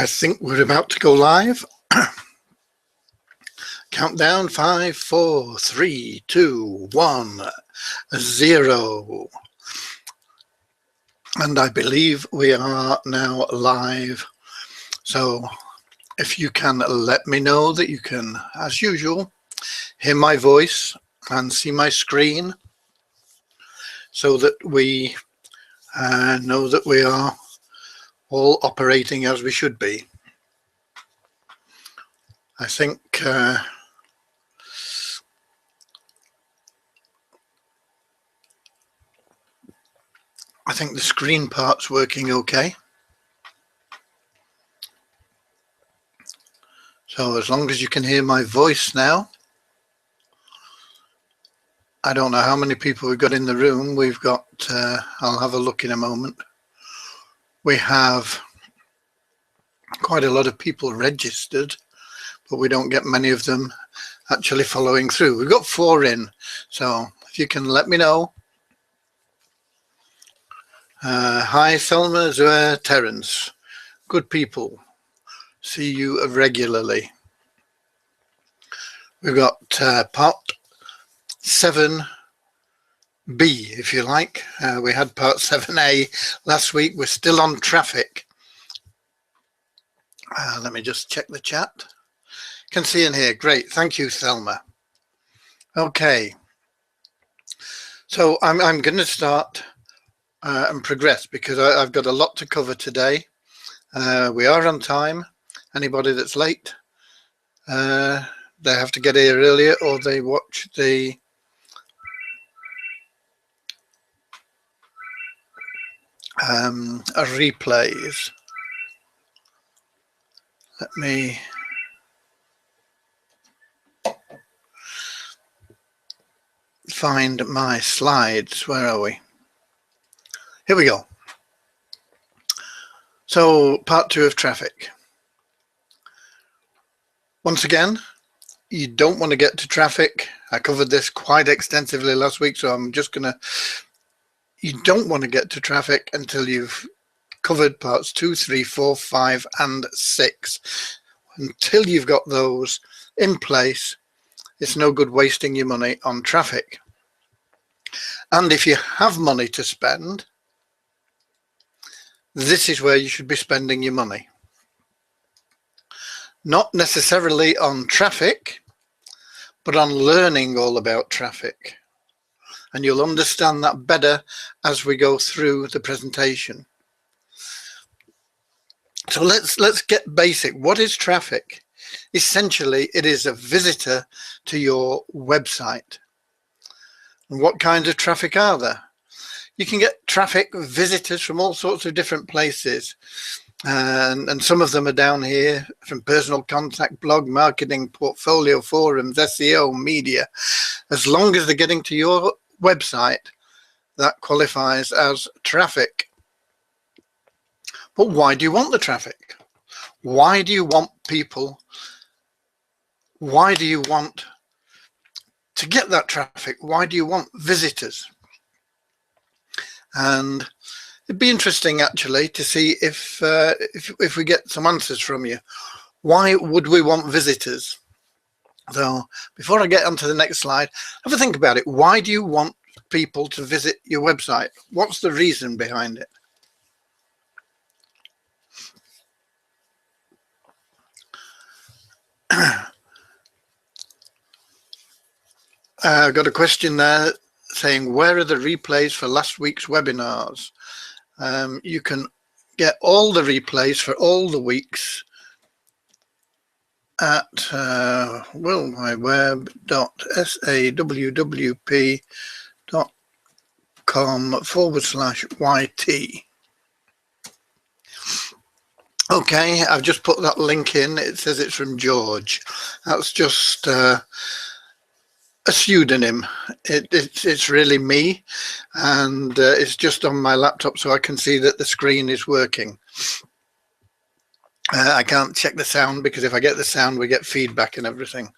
I think we're about to go live. Countdown 5, 4, 3, 2, 1, 0. And I believe we are now live. So if you can let me know that you can, as usual, hear my voice and see my screen so that we know that we are all operating as we should be. I think the screen part's working okay. So as long as you can hear my voice now. I don't know how many people we've got in the room. We've got, I'll have a look in a moment. We have quite a lot of people registered, but we don't get many of them actually following through. We've got 4 in, so if you can let me know. Hi, Thelma, Zoe, Terence. Good people. See you regularly. We've got part 7B, if you like. We had part 7A last week. We're still on traffic. Let me just check the chat. Can see in here. Great. Thank you, Thelma. Okay. So I'm going to start and progress because I've got a lot to cover today. We are on time. Anybody that's late, they have to get here earlier or they watch the replays. Let me find my slides. Where are we? Here we go. So part 2 of traffic. Once again, you don't want to get to traffic. I covered this quite extensively last week, so I'm just going to, you don't want to get to traffic until you've covered parts 2, 3, 4, 5, and 6. Until you've got those in place, it's no good wasting your money on traffic. And if you have money to spend, this is where you should be spending your money. Not necessarily on traffic, but on learning all about traffic. And you'll understand that better as we go through the presentation. So let's get basic. What is traffic? Essentially, it is a visitor to your website. And what kinds of traffic are there? You can get traffic visitors from all sorts of different places. And some of them are down here from personal contact, blog, marketing, portfolio, forums, SEO, media. As long as they're getting to your website, that qualifies as traffic. But why do you want the traffic? Why do you want people? Why do you want to get that traffic? Why do you want visitors? And it'd be interesting actually to see if we get some answers from you. Why would we want visitors? So before I get onto the next slide, have a think about it. Why do you want people to visit your website? What's the reason behind it? I've got a question there saying, where are the replays for last week's webinars? You can get all the replays for all the weeks at willmyweb.sawp.com/YT. Okay, I've just put that link in. It says it's from George. That's just a pseudonym. It's really me, and it's just on my laptop so I can see that the screen is working. I can't check the sound because if I get the sound we get feedback and everything,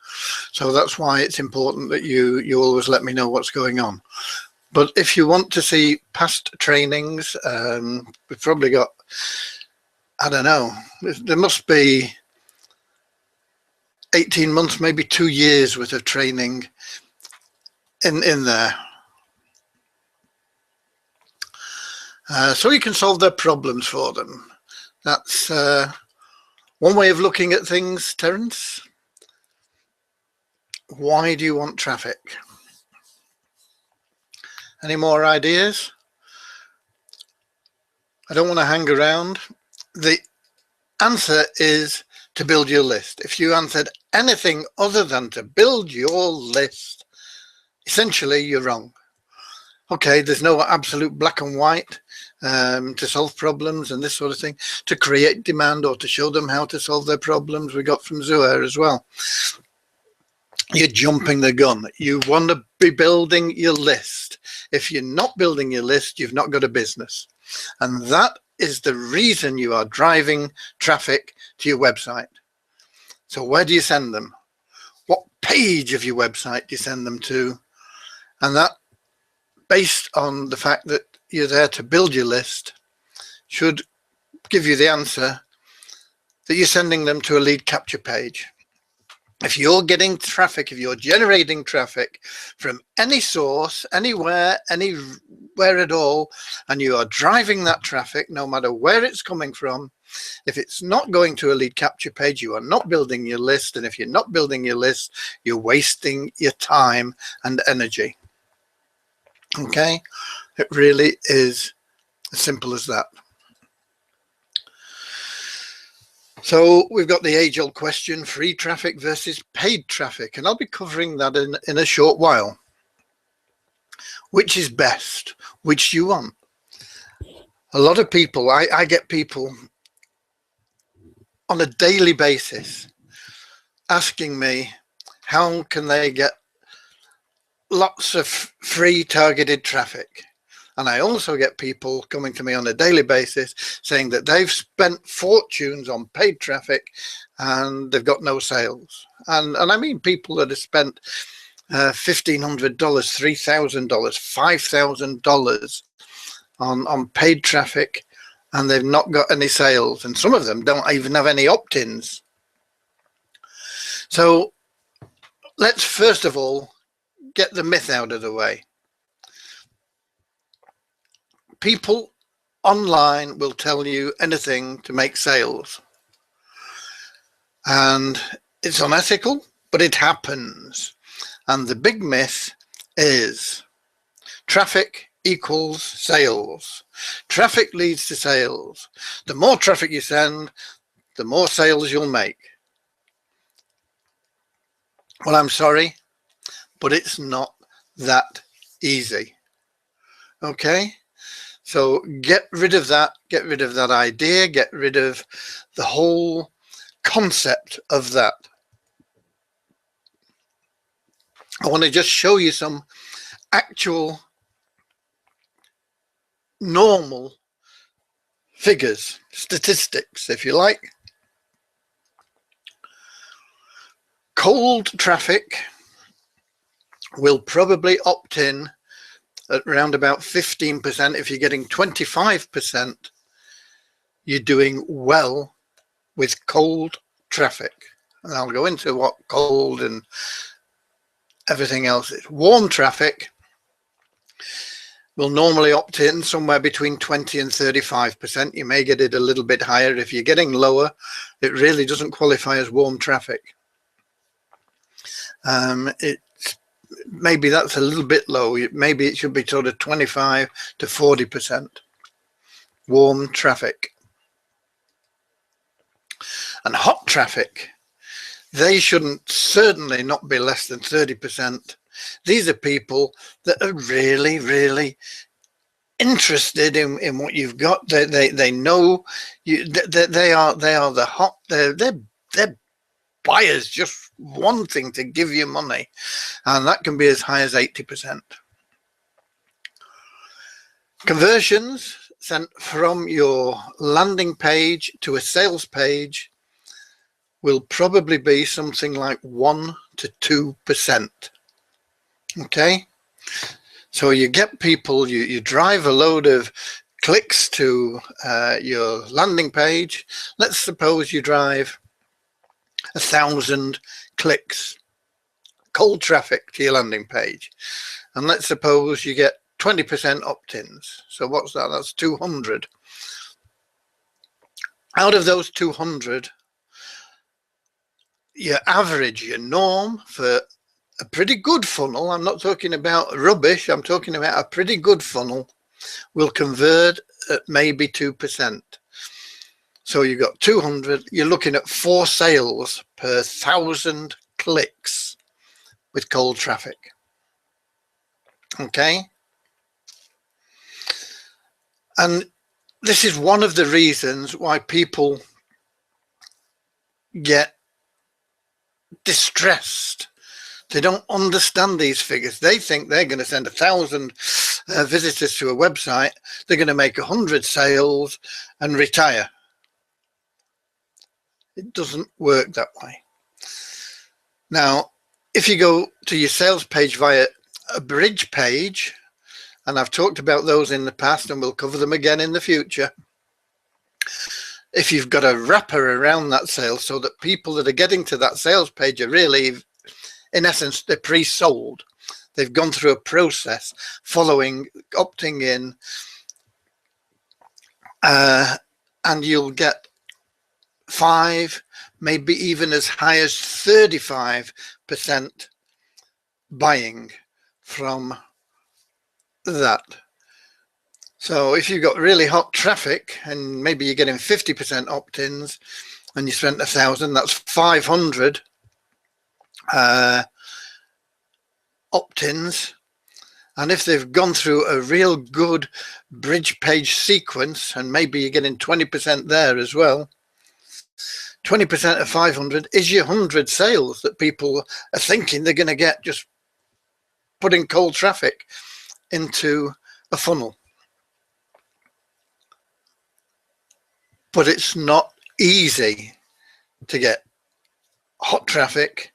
so that's why it's important that you always let me know what's going on. But if you want to see past trainings, we've probably got I don't know, there must be 18 months, maybe 2 years worth of training in there. So you can solve their problems for them. That's one way of looking at things, Terence. Why do you want traffic? Any more ideas? I don't want to hang around. The answer is to build your list. If you answered anything other than to build your list, essentially you're wrong. Okay, there's no absolute black and white to solve problems and this sort of thing. To create demand or to show them how to solve their problems, we got from Zuhair as well. You're jumping the gun. You want to be building your list. If you're not building your list, you've not got a business. And that is the reason you are driving traffic to your website. So where do you send them? What page of your website do you send them to? And that, based on the fact that you're there to build your list, should give you the answer that you're sending them to a lead capture page. If you're getting traffic, if you're generating traffic from any source, anywhere at all, and you are driving that traffic, no matter where it's coming from, if it's not going to a lead capture page, you are not building your list. And if you're not building your list, you're wasting your time and energy. Okay, it really is as simple as that. So we've got the age-old question, free traffic versus paid traffic, and I'll be covering that in a short while. Which is best? Which do you want? A lot of people, I get people on a daily basis asking me how can they get lots of free targeted traffic. And I also get people coming to me on a daily basis saying that they've spent fortunes on paid traffic and they've got no sales. And I mean people that have spent $1,500, $3,000, $5,000 on paid traffic, and they've not got any sales. And some of them don't even have any opt-ins. So let's first of all get the myth out of the way. People online will tell you anything to make sales. And it's unethical, but it happens. And the big myth is traffic equals sales. Traffic leads to sales. The more traffic you send, the more sales you'll make. Well, I'm sorry, but it's not that easy. Okay? So get rid of that idea, get rid of the whole concept of that. I want to just show you some actual normal figures, statistics, if you like. Cold traffic will probably opt in at around about 15%. If you're getting 25%, you're doing well with cold traffic. And I'll go into what cold and everything else is. Warm traffic will normally opt in somewhere between 20 and 35%. You may get it a little bit higher. If you're getting lower, it really doesn't qualify as warm traffic. Maybe that's a little bit low. Maybe it should be sort of 25 to 40% warm traffic. And hot traffic, they shouldn't certainly not be less than 30%. These are people that are really, really interested in what you've got. They know you. They are the hot. They're buyers just wanting to give you money, and that can be as high as 80%. Conversions sent from your landing page to a sales page will probably be something like 1 to 2%. Okay, so you get people, you drive a load of clicks to your landing page. Let's suppose you drive 1,000 clicks, cold traffic to your landing page. And let's suppose you get 20% opt-ins. So what's that? That's 200. Out of those 200, your average, your norm for a pretty good funnel, I'm not talking about rubbish, I'm talking about a pretty good funnel, will convert at maybe 2%. So you've got 200, you're looking at 4 sales per 1,000 clicks with cold traffic. Okay. And this is one of the reasons why people get distressed. They don't understand these figures. They think they're going to send 1,000 visitors to a website, they're going to make 100 sales and retire. It doesn't work that way. Now, if you go to your sales page via a bridge page, and I've talked about those in the past and we'll cover them again in the future. If you've got a wrapper around that sale so that people that are getting to that sales page are really, in essence, they're pre-sold. They've gone through a process following, opting in, and you'll get 5, maybe even as high as 35% buying from that. So if you've got really hot traffic and maybe you're getting 50% opt-ins and you spent 1,000, that's 500 opt-ins. And if they've gone through a real good bridge page sequence, and maybe you're getting 20% there as well, 20% of 500 is your 100 sales that people are thinking they're going to get just putting cold traffic into a funnel. But it's not easy to get hot traffic,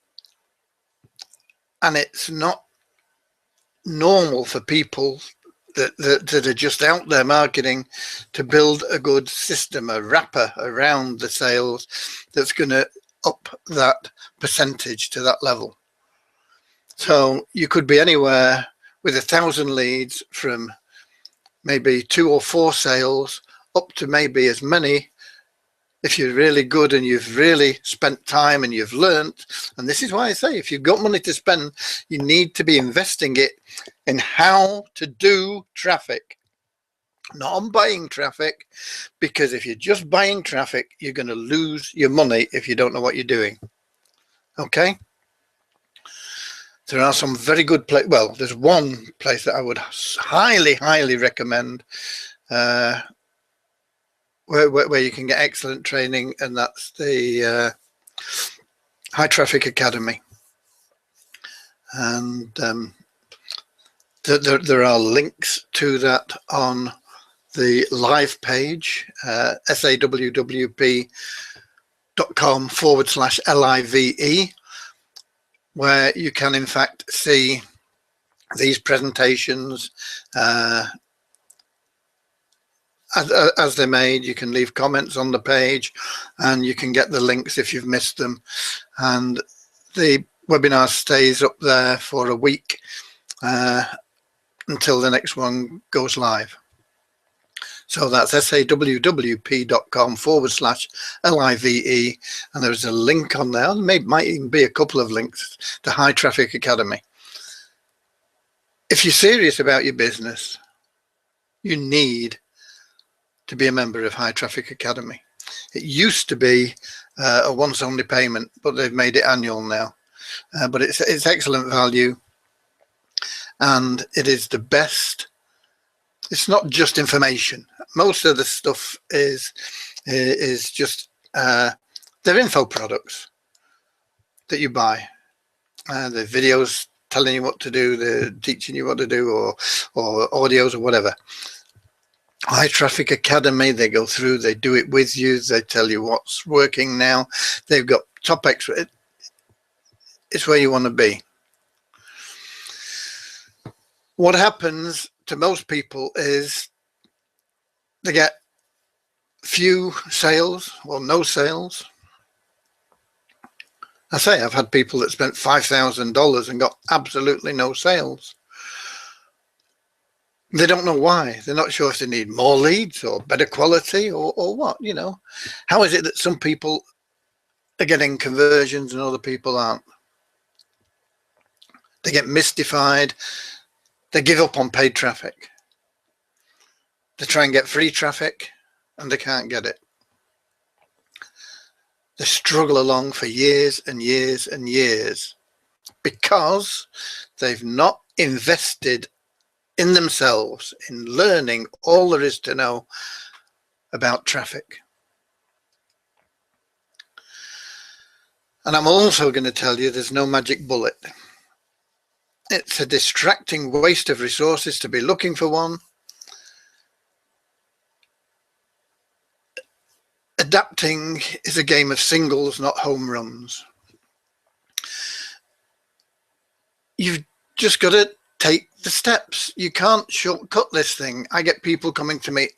and it's not normal for people that are just out there marketing to build a good system, a wrapper around the sales that's going to up that percentage to that level. So you could be anywhere with 1,000 leads from maybe 2 or 4 sales up to maybe as many if you're really good and you've really spent time and you've learned. And this is why I say, if you've got money to spend, you need to be investing it in how to do traffic, not on buying traffic, because if you're just buying traffic, you're going to lose your money if you don't know what you're doing. Okay. There are some very good places. Well, there's one place that I would highly recommend where you can get excellent training, and that's the High Traffic Academy. And there are links to that on the live page, sawwp.com/live, where you can in fact see these presentations as they're made. You can leave comments on the page and you can get the links if you've missed them. And the webinar stays up there for a week until the next one goes live. So that's sawwp.com/live, and there's a link on there. There might even be a couple of links to High Traffic Academy. If you're serious about your business, you need to be a member of High Traffic Academy. It used to be a once only payment, but they've made it annual now. But it's excellent value, and it is the best. It's not just information. Most of the stuff is just they're info products that you buy. The videos telling you what to do, they're teaching you what to do, or audios or whatever. High Traffic Academy, they go through, they do it with you, they tell you what's working now. They've got top expert. It's where you want to be. What happens to most people is They get few sales or no sales. I say I've had people that spent $5,000 and got absolutely no sales. They don't know why. They're not sure if they need more leads or better quality or what, you know. How is it that some people are getting conversions and other people aren't? They get mystified. They give up on paid traffic. They try and get free traffic and they can't get it. They struggle along for years and years and years because they've not invested in themselves, in learning all there is to know about traffic. And I'm also going to tell you there's no magic bullet. It's a distracting waste of resources to be looking for one. Adapting is a game of singles, not home runs. You've just got to take the steps. You can't shortcut this thing. I get people coming to me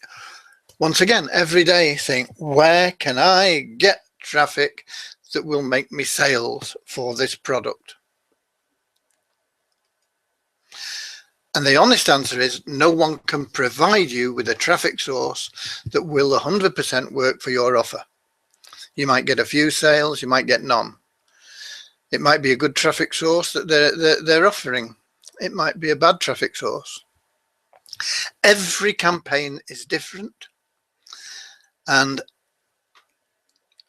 once again every day saying, where can I get traffic that will make me sales for this product? And the honest answer is no one can provide you with a traffic source that will 100% work for your offer. You might get a few sales, you might get none. It might be a good traffic source that they're offering. It might be a bad traffic source. Every campaign is different. And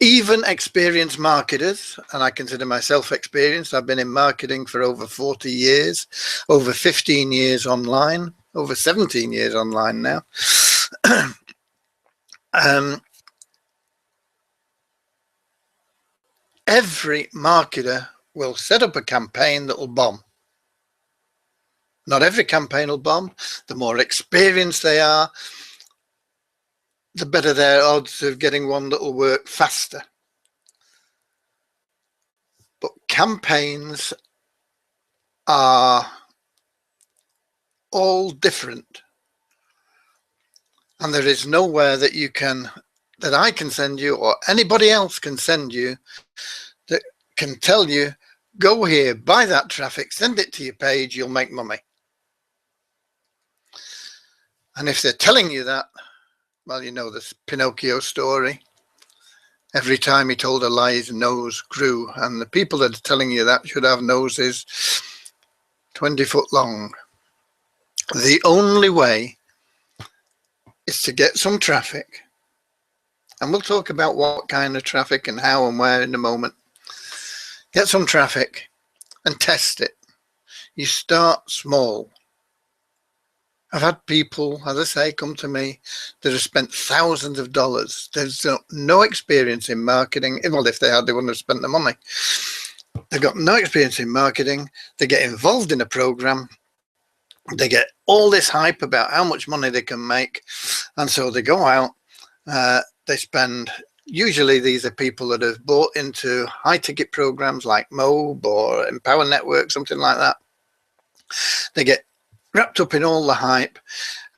even experienced marketers, and I consider myself experienced, I've been in marketing for over 40 years, over 15 years online, over 17 years online now. Every marketer will set up a campaign that will bomb. Not every campaign will bomb. The more experienced they are, the better their odds of getting one that will work faster. But campaigns are all different. And there is nowhere that you can, that I can send you or anybody else can send you that can tell you, go here, buy that traffic, send it to your page, you'll make money. And if they're telling you that, well, you know this Pinocchio story. Every time he told a lie, his nose grew. And the people that are telling you that should have noses 20 foot long. The only way is to get some traffic. And we'll talk about what kind of traffic and how and where in a moment. Get some traffic and test it. You start small. I've had people, as I say, come to me that have spent thousands of dollars. There's no experience in marketing. Well, if they had, they wouldn't have spent the money. They've got no experience in marketing. They get involved in a program. They get all this hype about how much money they can make. And so they go out, they spend, usually these are people that have bought into high ticket programs like Mob or Empower Network, something like that. They get wrapped up in all the hype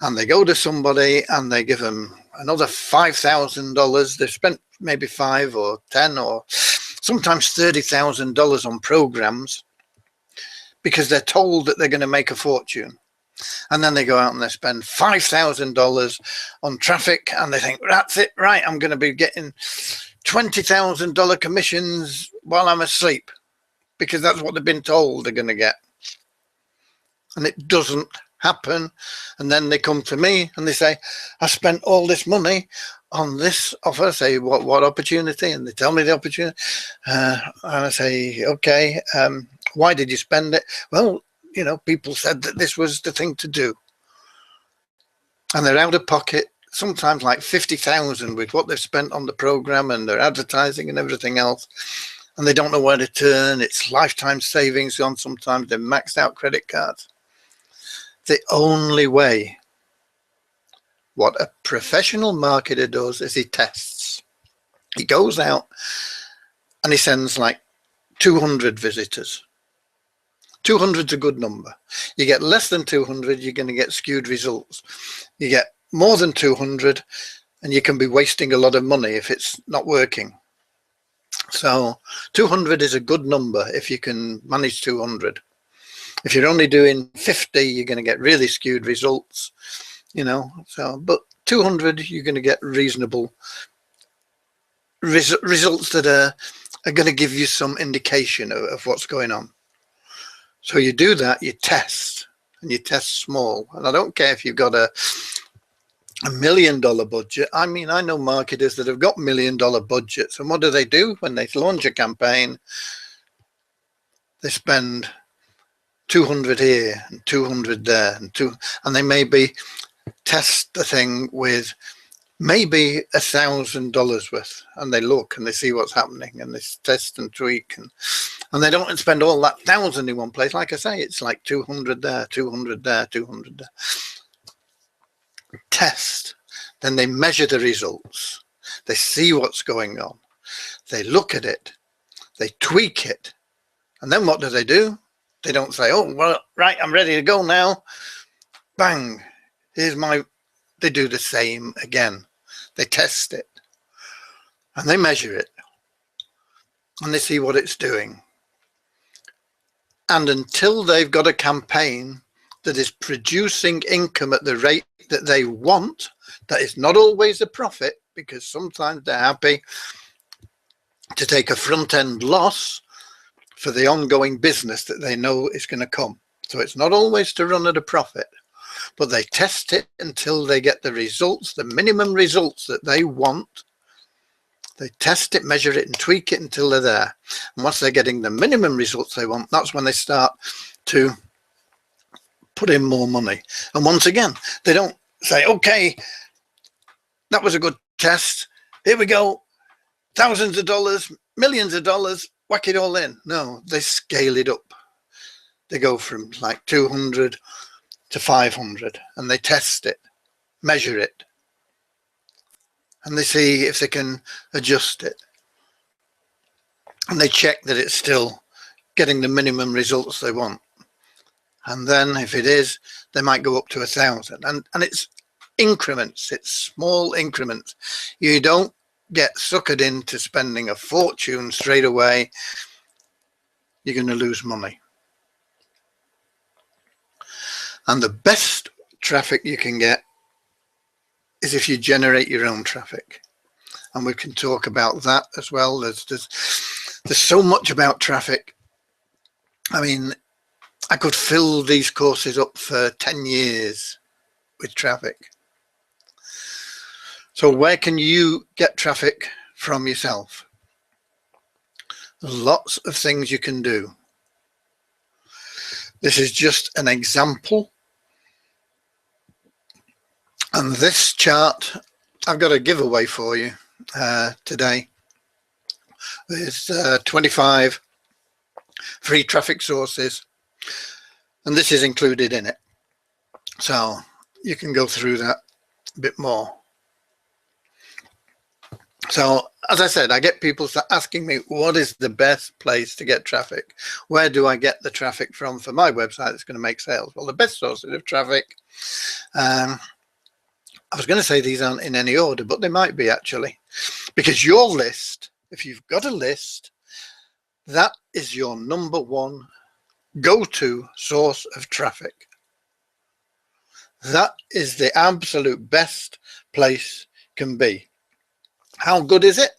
and they go to somebody and they give them another $5,000. They've spent maybe 5 or 10 or sometimes $30,000 on programs because they're told that they're going to make a fortune. And then they go out and they spend $5,000 on traffic and they think, that's it, right, I'm going to be getting $20,000 commissions while I'm asleep because that's what they've been told they're going to get. And it doesn't happen. And then they come to me and they say, I spent all this money on this offer. I say, what opportunity? And they tell me the opportunity. And I say, okay, why did you spend it? Well, you know, people said that this was the thing to do. And they're out of pocket, sometimes like 50,000 with what they've spent on the program and their advertising and everything else. And they don't know where to turn. It's lifetime savings on, sometimes they're maxed out credit cards. The only way, what a professional marketer does is he tests. He goes out and he sends like 200 visitors. 200's a good number. You get less than 200, you're going to get skewed results. You get more than 200, and you can be wasting a lot of money if it's not working. So 200 is a good number if you can manage 200. If you're only doing 50, you're going to get really skewed results, you know. So, but 200, you're going to get reasonable results that are going to give you some indication of what's going on. So you do that, you test, and you test small. And I don't care if you've got a $1 million budget. I mean, I know marketers that have got $1 million budgets, and what do? When they launch a campaign, they spend 200 here and 200 there, and they maybe test the thing with maybe $1,000 worth, and they look and they see what's happening, and they test and tweak, and they don't spend all that 1,000 in one place. Like I say, it's like 200 there, 200 there, 200 there. Test, then they measure the results, they see what's going on, they look at it, they tweak it, and then what do? They don't say, oh, well, right, I'm ready to go now, bang, here's my. They do the same again. They test it and they measure it and they see what it's doing, and until they've got a campaign that is producing income at the rate that they want, that is not always a profit, because sometimes they're happy to take a front-end loss for the ongoing business that they know is going to come. So it's not always to run at a profit, but they test it until they get the results, the minimum results that they want. They test it, measure it, and tweak it until they're there. And once they're getting the minimum results they want, that's when they start to put in more money. And once again, they don't say, okay, that was a good test, here we go, thousands of dollars, millions of dollars, whack it all in. No, they scale it up. They go from like 200 to 500, and they test it, measure it, and they see if they can adjust it, and they check that it's still getting the minimum results they want. And then if it is, they might go up to 1,000, and it's increments, it's small increments. You don't get suckered into spending a fortune straight away. You're going to lose money. And the best traffic you can get is if you generate your own traffic, and we can talk about that as well. There's so much about traffic. I mean, I could fill these courses up for 10 years with traffic. So where can you get traffic from yourself? There's lots of things you can do. This is just an example. And this chart, I've got a giveaway for you today. There's 25 free traffic sources, and this is included in it. So you can go through that a bit more. So as I said, I get people asking me, what is the best place to get traffic? Where do I get the traffic from for my website that's going to make sales? Well, the best sources of traffic, I was going to say these aren't in any order, but they might be actually, because your list, if you've got a list, that is your number one go-to source of traffic. That is the absolute best place can be. How good is it?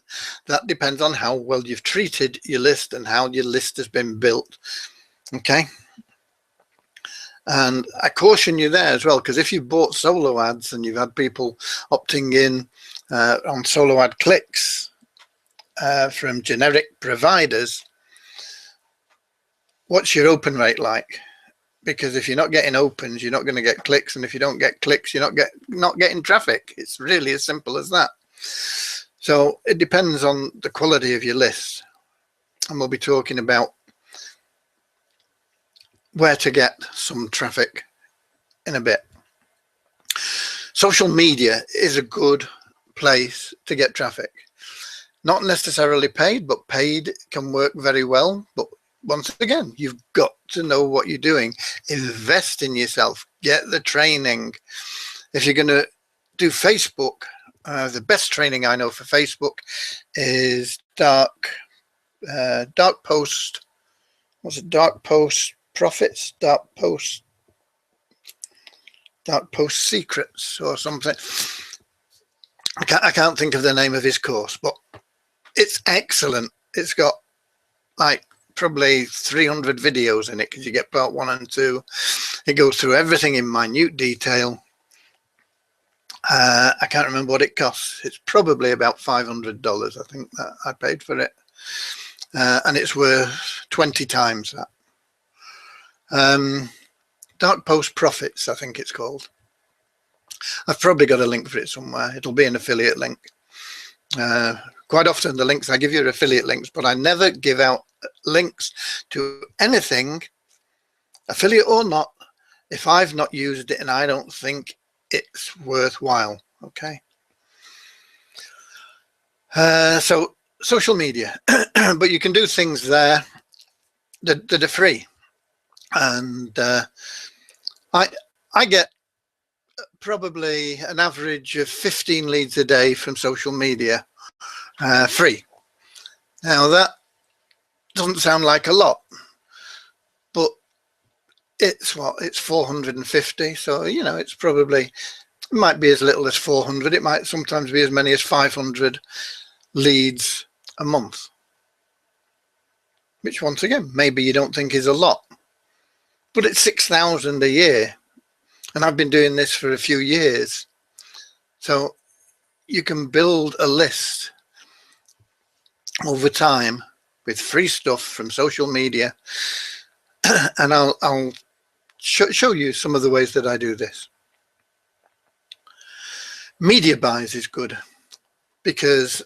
That depends on how well you've treated your list and how your list has been built. Okay. And I caution you there as well, because if you've bought solo ads and you've had people opting in on solo ad clicks from generic providers, what's your open rate like? Because if you're not getting opens, you're not going to get clicks, and if you don't get clicks, you're not getting traffic. It's really as simple as that. So it depends on the quality of your list, and we'll be talking about where to get some traffic in a bit. Social media is a good place to get traffic. Not necessarily paid, but paid can work very well. But once again, you've got to know what you're doing. Invest in yourself. Get the training. If you're going to do Facebook, the best training I know for Facebook is dark post. What's it? Dark post profits, dark post secrets, or something. I can't think of the name of his course, but it's excellent. It's got like probably 300 videos in it, because you get part 1 and 2. It goes through everything in minute detail. I can't remember what it costs. It's probably about $500. I think that I paid for it, and it's worth 20 times that. Dark Post Profits, I think it's called. I've probably got a link for it somewhere. It'll be an affiliate link. Quite often the links I give you are affiliate links, but I never give out links to anything, affiliate or not, if I've not used it and I don't think it's worthwhile. Okay. So social media, but you can do things there that are free. And I get probably an average of 15 leads a day from social media, free. Now that doesn't sound like a lot, but it's 450. So, you know, it's probably, it might be as little as 400. It might sometimes be as many as 500 leads a month, which once again, maybe you don't think is a lot, but it's 6,000 a year. And I've been doing this for a few years. So you can build a list over time with free stuff from social media. And I'll show you some of the ways that I do this. Media buys is good, because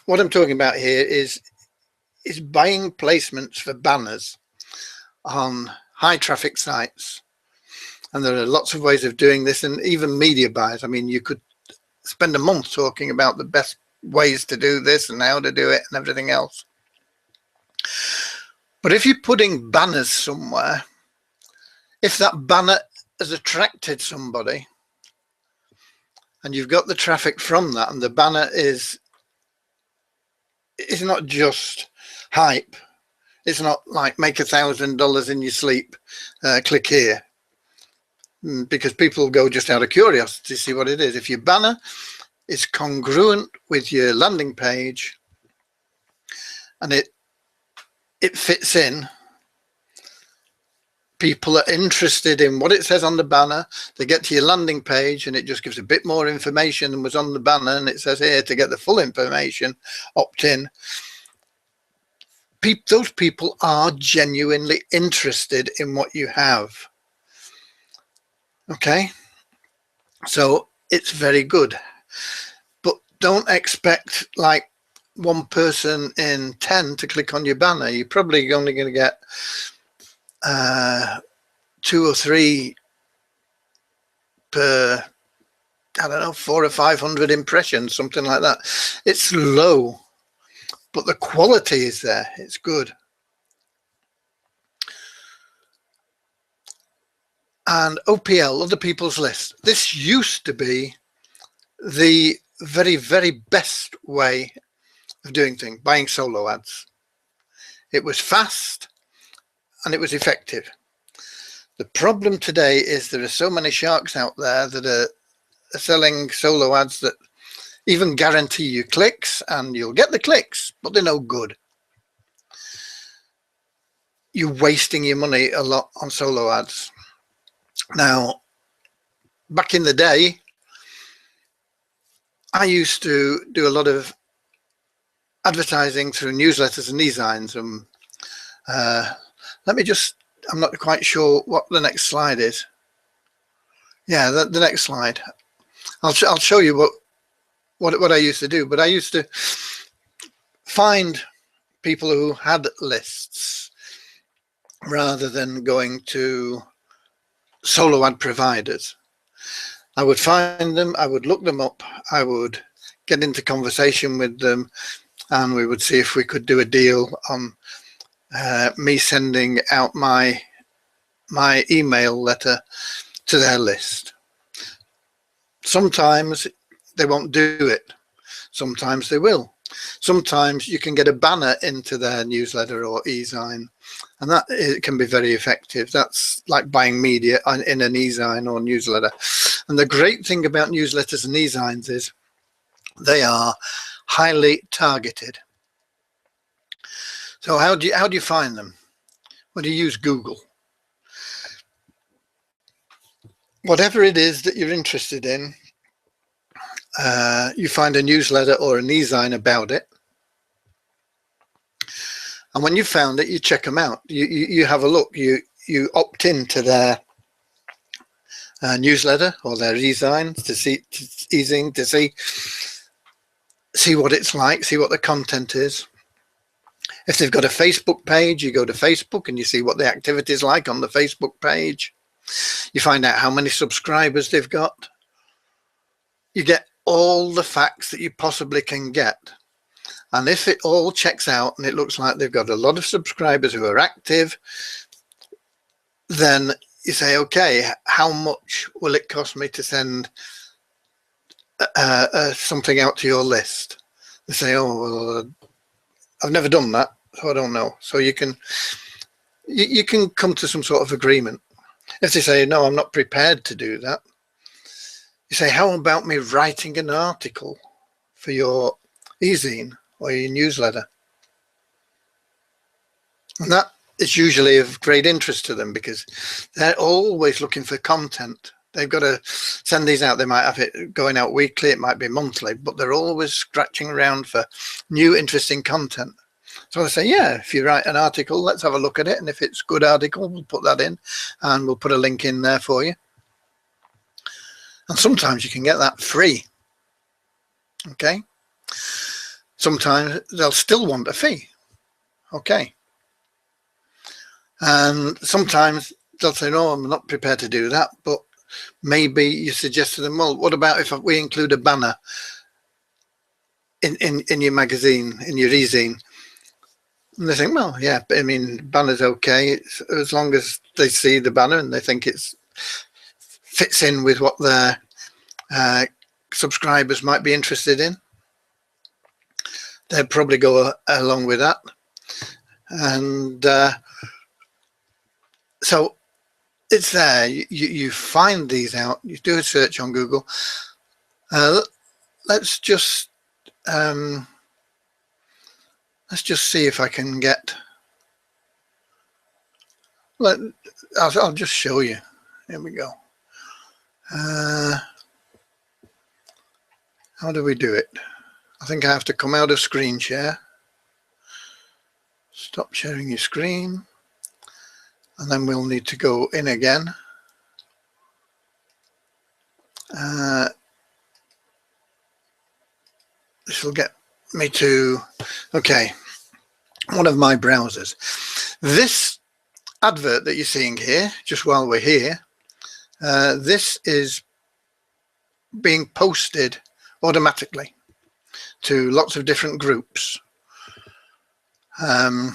what I'm talking about here is buying placements for banners on high traffic sites. And there are lots of ways of doing this, and even media buys. I mean, you could spend a month talking about the best ways to do this and how to do it and everything else. But if you're putting banners somewhere, if that banner has attracted somebody and you've got the traffic from that, and the banner is not just hype, it's not like make $1,000 in your sleep, click here, because people go just out of curiosity to see what it is. If your banner is congruent with your landing page and it fits in, people are interested in what it says on the banner. They get to your landing page and it just gives a bit more information than was on the banner, and it says here to get the full information, opt in. Those people are genuinely interested in what you have. Okay, so it's very good, but don't expect like one person in 10 to click on your banner. You're probably only going to get 2 or 3 per, I don't know, 400 or 500 impressions, something like that. It's low, but the quality is there. It's good. And OPL, other people's list. This used to be the very, very best way of doing things, buying solo ads. It was fast and it was effective. The problem today is there are so many sharks out there that are selling solo ads that even guarantee you clicks, and you'll get the clicks, but they're no good. You're wasting your money a lot on solo ads. Now, back in the day, I used to do a lot of advertising through newsletters and e-signs. Let me just, I'm not quite sure what the next slide is. Yeah, the next slide. I'll show you what I used to do. But I used to find people who had lists rather than going to solo ad providers. I would find them, I would look them up, I would get into conversation with them, and we would see if we could do a deal on me sending out my email letter to their list. Sometimes they won't do it. Sometimes they will. Sometimes you can get a banner into their newsletter or e-zine, and that it can be very effective. That's like buying media in an e-zine or newsletter. And the great thing about newsletters and e-zines is they are highly targeted. So how do you find them? Well, you use Google. Whatever it is that you're interested in, you find a newsletter or an e-zine about it. And when you've found it, you check them out. You have a look. You opt into their newsletter or their e-zine to see what it's like, see what the content is. If they've got a Facebook page, you go to Facebook and you see what the activity is like on the Facebook page. You find out how many subscribers they've got. You get all the facts that you possibly can get. And if it all checks out and it looks like they've got a lot of subscribers who are active, then you say, okay, how much will it cost me to send something out to your list? They say, oh, well, I've never done that, so I don't know. So you can come to some sort of agreement. If they say, no, I'm not prepared to do that, you say, how about me writing an article for your e-zine or your newsletter? And that is usually of great interest to them because they're always looking for content. They've got to send these out. They might have it going out weekly, it might be monthly, but they're always scratching around for new, interesting content. So I say, yeah, if you write an article, let's have a look at it. And if it's a good article, we'll put that in and we'll put a link in there for you. And sometimes you can get that free. Okay. Sometimes they'll still want a fee. Okay. And sometimes they'll say, no, I'm not prepared to do that. But maybe you suggest to them, well, what about if we include a banner in your magazine, in your e-zine? And they think, well, yeah, I mean, banner's okay. It's, as long as they see the banner and they think it fits in with what their subscribers might be interested in, they'll probably go along with that. And so it's there. You find these out. You do a search on Google. Let's just see if I can get. I'll just show you. Here we go. How do we do it? I think I have to come out of screen share. Stop sharing your screen. And then we'll need to go in again. This will get me to, okay, one of my browsers. This advert that you're seeing here, just while we're here, this is being posted automatically to lots of different groups. And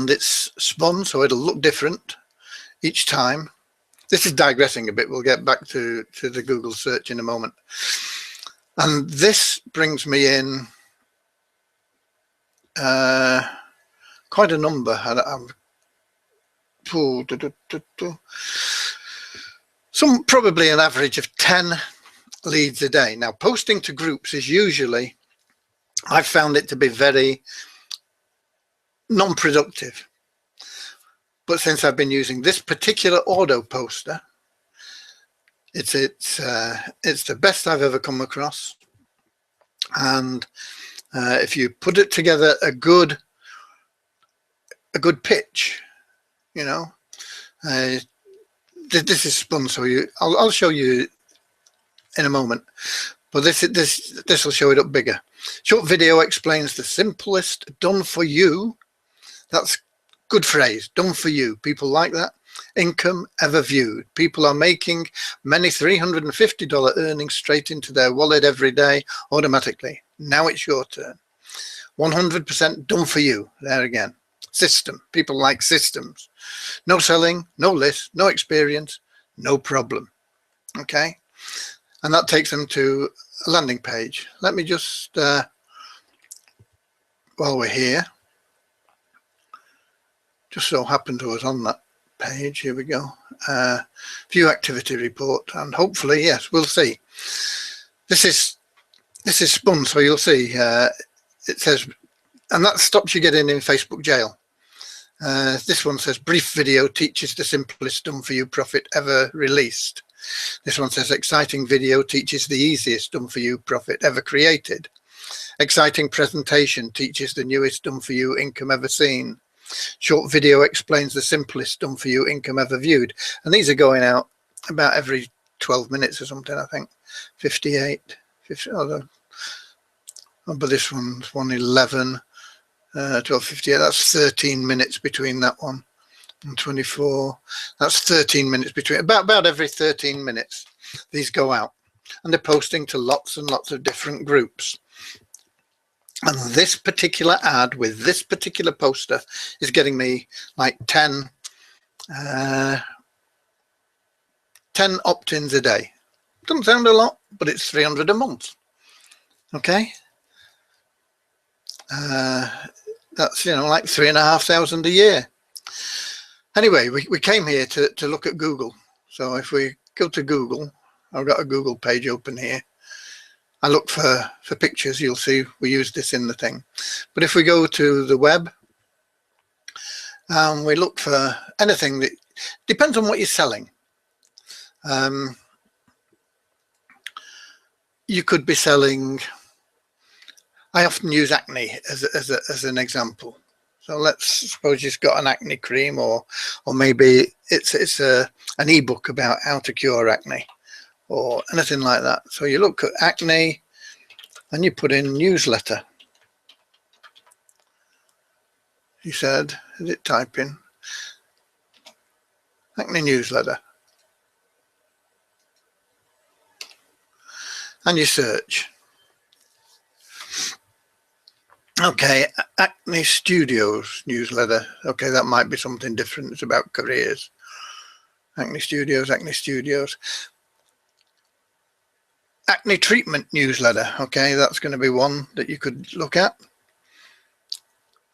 it's spun, so it'll look different each time. This is digressing a bit. We'll get back to the Google search in a moment. And this brings me in quite a number. Some probably an average of 10 leads a day. Now, posting to groups is usually, I've found it to be very non-productive. But since I've been using this particular auto poster, it's the best I've ever come across. And if you put it together a good pitch, you know, this is spun, so I'll show you in a moment. But this will show it up bigger. Short video explains the simplest done for you. That's good phrase, done for you. People like that. Income ever viewed. People are making many $350 earnings straight into their wallet every day automatically. Now it's your turn. 100% done for you. There again. System. People like systems. No selling, no list, no experience, no problem. Okay. and that takes them to a landing page. Let me just, while we're here, just so happened to us on that page, here we go, view activity report, and hopefully, yes, we'll see. This is spun, so you'll see it says, and that stops you getting in Facebook jail. This one says brief video teaches the simplest done for you profit ever released. This one says exciting video teaches the easiest done for you profit ever created. Exciting presentation teaches the newest done for you income ever seen. Short video explains the simplest done for you income ever viewed. And these are going out about every 12 minutes or something, I think. 58, 50, but this one's 111. 12:58, that's 13 minutes between that one and 24. That's 13 minutes between, about every 13 minutes these go out, and they're posting to lots and lots of different groups. And this particular ad with this particular poster is getting me like 10 opt-ins a day. Doesn't sound a lot, but it's 300 a month. Okay. That's, you know, like 3,500 a year. Anyway, we came here to look at Google. So if we go to Google, I've got a Google page open here. I look for pictures. You'll see we use this in the thing. But if we go to the web, we look for anything that depends on what you're selling. You could be selling, I often use acne as an example. So let's suppose you've got an acne cream, or maybe it's an ebook about how to cure acne or anything like that. So you look at acne and you put in newsletter. He said, is it typing? Acne newsletter. And you search. Okay, Acne Studios newsletter. Okay, that might be something different. It's about careers. Acne Studios, Acne Studios. Acne treatment newsletter. Okay, that's going to be one that you could look at.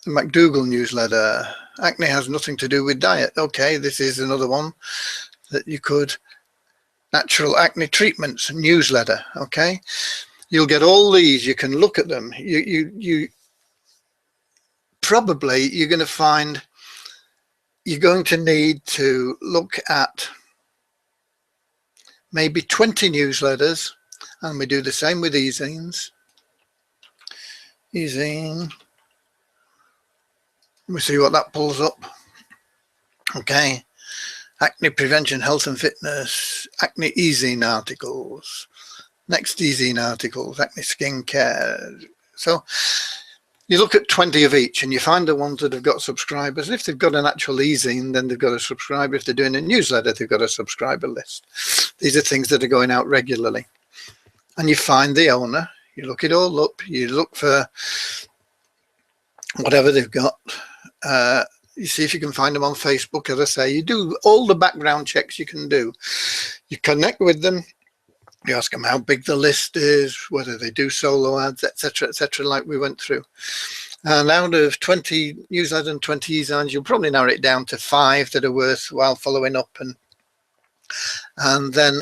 The McDougall newsletter. Acne has nothing to do with diet. Okay, this is another one that you could. Natural acne treatments newsletter. Okay, you'll get all these. You can look at them. You probably you're going to find you're going to need to look at maybe 20 newsletters, and we do the same with e-zines. E-zine. Let me see what that pulls up. Okay, acne prevention, health and fitness, acne e-zine articles, next e-zine articles, acne skincare. So you look at 20 of each and you find the ones that have got subscribers. If they've got an actual e-zine, then they've got a subscriber. If they're doing a newsletter, they've got a subscriber list. These are things that are going out regularly. And you find the owner, you look it all up, you look for whatever they've got. You see if you can find them on Facebook. As I say, you do all the background checks you can do. You connect with them. You ask them how big the list is, whether they do solo ads, etc., like we went through. And out of 20 newsletters and 20 e-zines, you'll probably narrow it down to 5 that are worthwhile following up. And then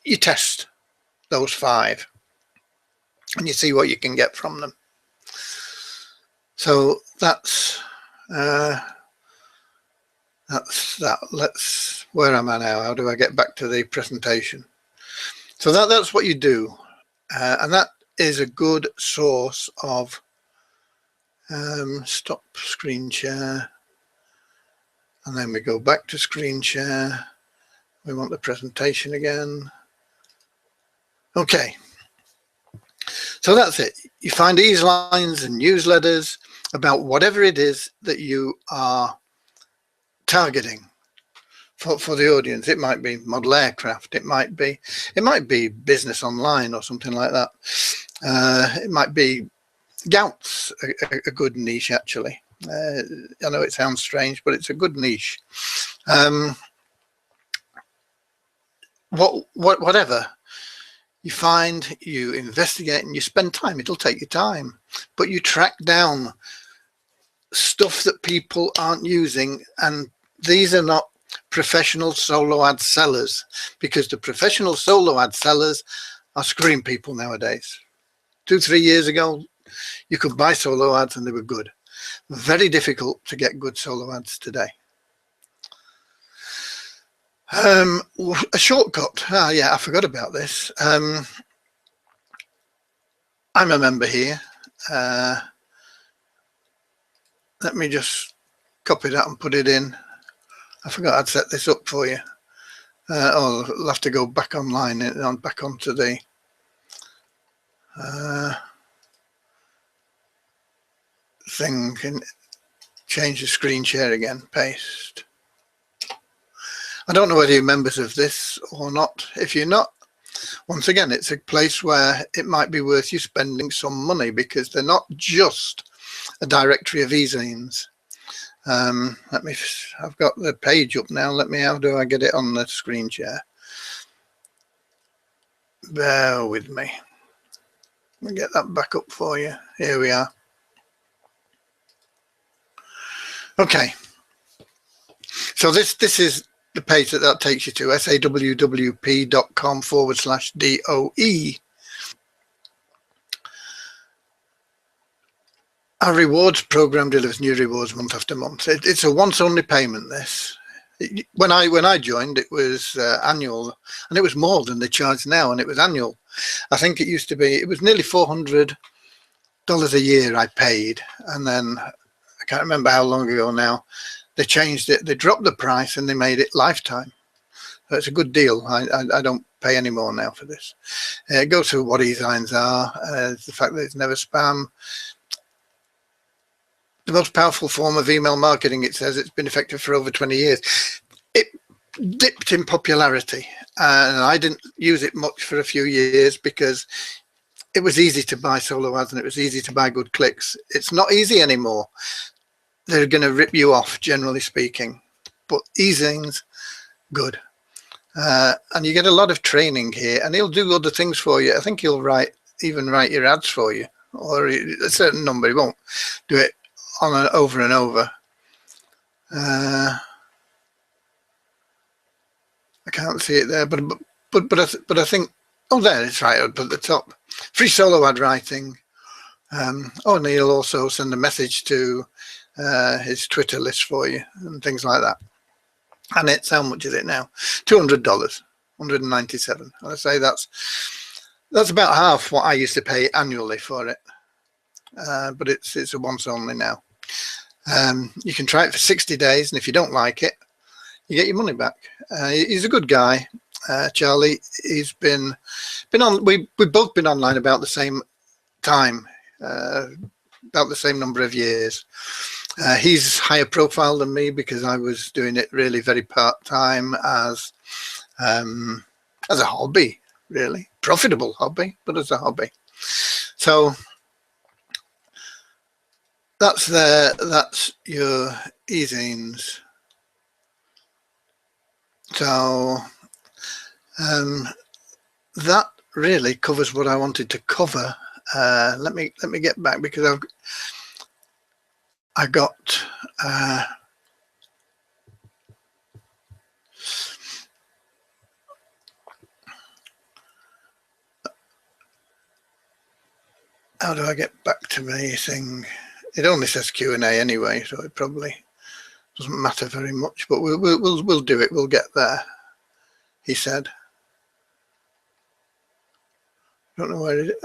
you test those 5 and you see what you can get from them. So that's that. Where am I now? How do I get back to the presentation? So that's what you do, and that is a good source of stop screen share, and then we go back to screen share. We want the presentation again. Okay, so that's it. You find e-zines and newsletters about whatever it is that you are targeting for the audience. It might be model aircraft, it might be business online or something like that. It might be gout's a good niche, actually. I know it sounds strange, but it's a good niche. Whatever, You find, you investigate, and you spend time. It'll take you time, but you track down stuff that people aren't using. And these are not professional solo ad sellers, because the professional solo ad sellers are screwing people nowadays. 2-3 years ago, you could buy solo ads and they were good. Very difficult to get good solo ads today. A shortcut. Yeah, I forgot about this. I'm a member here. Let me just copy that and put it in. I forgot I'd set this up for you. I'll have to go back online and back onto the thing and change the screen share again. Paste. I don't know whether you're members of this or not. If you're not, once again, it's a place where it might be worth you spending some money, because they're not just a directory of e-zines. I've got the page up now. How do I get it on the screen share? Bear with me. Let me get that back up for you. Here we are. Okay. So this is the page that takes you to, sawwp.com/DOE. Our rewards program delivers new rewards month after month. It's a once only payment. When I joined, it was annual, and it was more than they charge now, and it was annual. I think it used to be, it was nearly $400 a year I paid, and then I can't remember how long ago now they changed it. They dropped the price and they made it lifetime. So it's a good deal. I don't pay any more now for this. It goes through what e-zines are, the fact that it's never spam. The most powerful form of email marketing, it says. It's been effective for over 20 years. It dipped in popularity, and I didn't use it much for a few years because it was easy to buy solo ads and it was easy to buy good clicks. It's not easy anymore. They're going to rip you off, generally speaking, but e-zines, good. And you get a lot of training here, and he'll do other things for you. I think he'll even write your ads for you, or a certain number. He won't do it on and over and over. I can't see it there, but I think, oh, there it's right up at the top. Free solo ad writing. And he'll also send a message to his Twitter list for you and things like that. And it's, how much is it now? $200, $197. I say that's about half what I used to pay annually for it. But it's a once only now. You can try it for 60 days, and if you don't like it, you get your money back. He's a good guy, Charlie. He's been on. We've both been online about the same time, about the same number of years. He's higher profile than me because I was doing it really very part-time as a hobby, really profitable hobby, but as a hobby. So that's your e-zines. So that really covers what I wanted to cover. Let me get back, because I got how do I get back to my thing? It only says Q&A anyway, so it probably doesn't matter very much, but we'll do it. We'll get there, he said. Don't know where it is.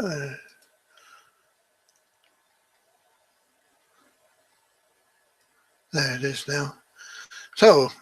There it is now. So